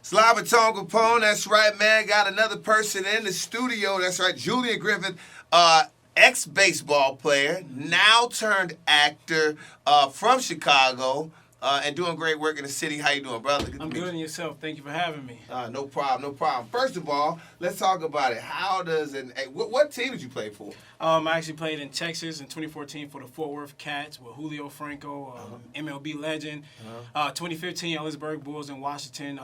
Slaviton Kapone, that's right, man. Got another person in the studio. That's right, Julian Griffith, ex-baseball player, now turned actor from Chicago, and doing great work in the city. How you doing, brother? I'm good and yourself. Thank you for having me. No problem, no problem. First of all, let's talk about it. How does what team did you play for? I actually played in Texas in 2014 for the Fort Worth Cats with Julio Franco, MLB legend. 2015, Ellisburg Bulls in Washington.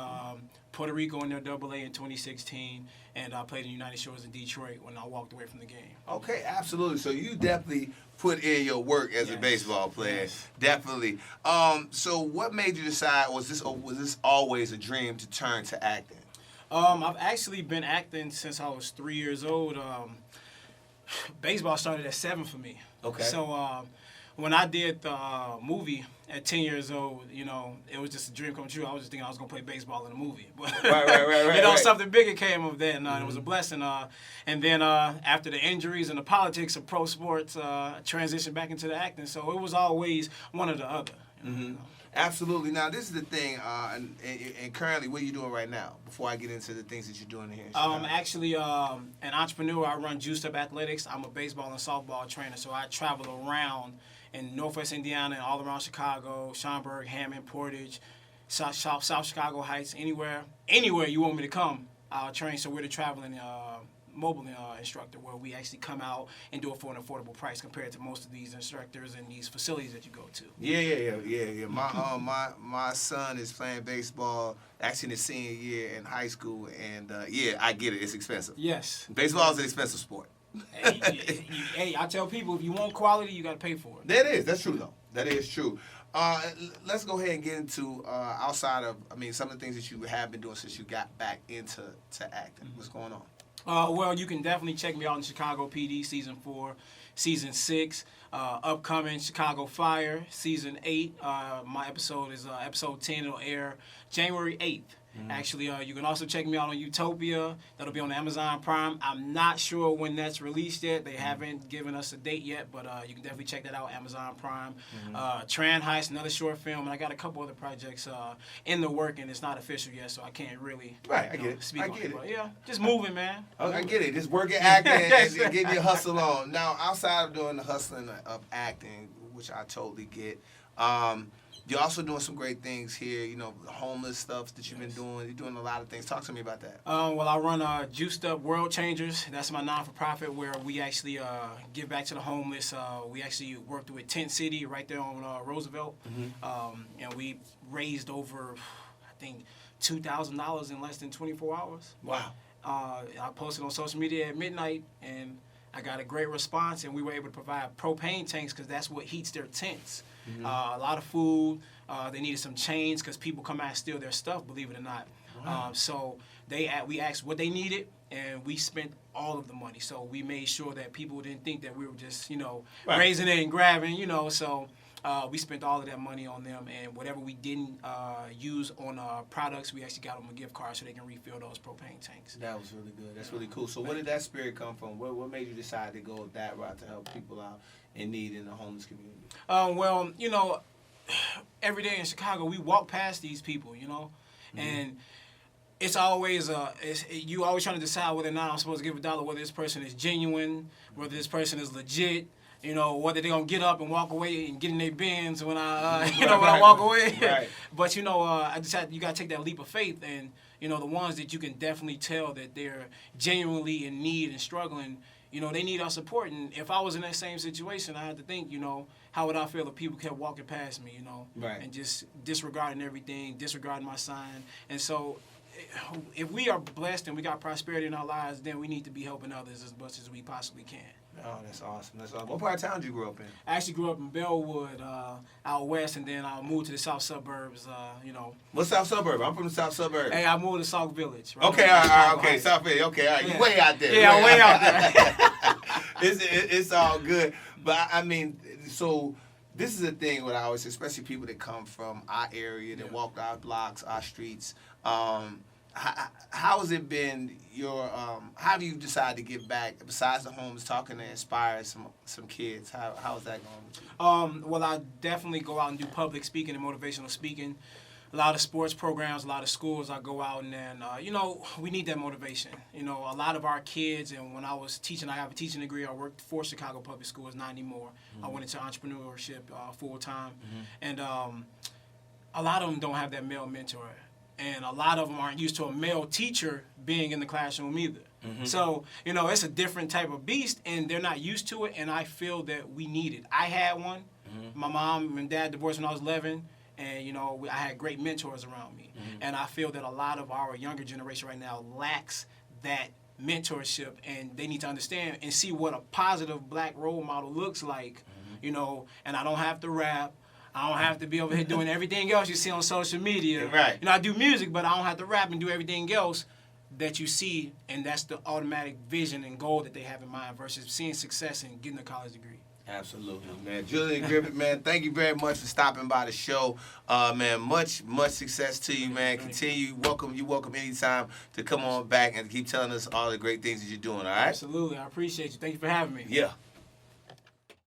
Puerto Rico in their AA in 2016, and I played in United Shores in Detroit when I walked away from the game. Okay, absolutely. So you definitely put in your work as a baseball player. Yes. Definitely. So what made you decide? Was this always a dream to turn to acting? I've actually been acting since I was 3 years old. Baseball started at 7 for me. Okay. So when I did the movie at 10 years old, it was just a dream come true. I was just thinking I was going to play baseball in a movie. But, right. something bigger came of that, and it was a blessing. And then after the injuries and the politics of pro sports, I transitioned back into the acting. So it was always one or the other. Absolutely. Now, this is the thing, and currently, what are you doing right now, before I get into the things that you're doing here in Chicago? I'm actually an entrepreneur. I run Juiced Up Athletics. I'm a baseball and softball trainer, so I travel around in Northwest Indiana and all around Chicago, Schaumburg, Hammond, Portage, South Chicago Heights, anywhere you want me to come, I'll train. So we're the traveling mobile instructor, where we actually come out and do it for an affordable price compared to most of these instructors and these facilities that you go to. Yeah. My son is playing baseball, actually in his senior year in high school, and I get it. It's expensive. Yes. Baseball is an expensive sport. Hey, I tell people, if you want quality, you got to pay for it. That is. That's true, though. That is true. Let's go ahead and get into outside of, some of the things that you have been doing since you got back into acting. What's going on? Well, you can definitely check me out in Chicago PD Season 4, Season 6, upcoming Chicago Fire, Season 8. My episode is episode 10. It'll air January 8th. Actually, you can also check me out on Utopia. That'll be on Amazon Prime. I'm not sure when that's released yet. They haven't given us a date yet, but you can definitely check that out, Amazon Prime. Tran Heist, another short film, and I got a couple other projects in the work, and it's not official yet, so I can't really speak on it. But yeah, just moving, man. Okay, I get it. Just working, acting, and getting your hustle on. Now, outside of doing the hustling of acting, which I totally get, you're also doing some great things here, the homeless stuff that you've been doing. You're doing a lot of things. Talk to me about that. Well, I run Juiced Up World Changers. That's my non-for-profit where we actually give back to the homeless. We actually worked with Tent City right there on Roosevelt. And we raised over, I think, $2,000 in less than 24 hours. Wow. I posted on social media at midnight, and I got a great response, and we were able to provide propane tanks because that's what heats their tents. A lot of food. They needed some chains because people come out and steal their stuff, believe it or not. Wow. So we asked what they needed, and we spent all of the money. So we made sure that people didn't think that we were just, raising it and grabbing, So we spent all of that money on them, and whatever we didn't use on products, we actually got them a gift card so they can refill those propane tanks. That was really good. That's really cool. So where did that spirit come from? What made you decide to go that route to help people out in need in the homeless community? Well, every day in Chicago, we walk past these people, and it's always you always trying to decide whether or not I'm supposed to give a dollar, whether this person is genuine, whether this person is legit, whether they're gonna get up and walk away and get in their bins when I when I walk away. Right. But I decided you gotta take that leap of faith, and the ones that you can definitely tell that they're genuinely in need and struggling. They need our support. And if I was in that same situation, I had to think, how would I feel if people kept walking past me, Right. and just disregarding everything, disregarding my sign. And so if we are blessed and we got prosperity in our lives, then we need to be helping others as much as we possibly can. Oh, that's awesome. That's awesome. What part of town did you grow up in? I actually grew up in Bellwood, out west, and then I moved to the south suburbs, What south suburb? I'm from the south suburb. Hey, I moved to South Village. Right Okay, all right, okay, South Village. Okay, all right. Yeah. You way out there. Yeah, way out there. It's all good. But, so this is the thing what I always say, especially people that come from our area, that walk our blocks, our streets. How has it been how have you decided to give back, besides the homes, talking to inspire some kids? How is that going with you? Well, I definitely go out and do public speaking and motivational speaking. a lot of sports programs, a lot of schools. I go out and then, we need that motivation. A lot of our kids, and when I was teaching, I have a teaching degree. I worked for Chicago Public Schools, not anymore. I went into entrepreneurship full time. And a lot of them don't have that male mentor. And a lot of them aren't used to a male teacher being in the classroom either. So, it's a different type of beast, and they're not used to it, and I feel that we need it. I had one. My mom and dad divorced when I was 11. And, I had great mentors around me. And I feel that a lot of our younger generation right now lacks that mentorship, and they need to understand and see what a positive black role model looks like, and I don't have to rap. I don't have to be over here doing everything else you see on social media. Right. I do music, but I don't have to rap and do everything else that you see, and that's the automatic vision and goal that they have in mind versus seeing success and getting a college degree. Absolutely, man. Julian Griffith, man, thank you very much for stopping by the show. Man, much success to you, man. Continue. You're welcome anytime to come on back and keep telling us all the great things that you're doing, all right? Absolutely. I appreciate you. Thank you for having me. Yeah.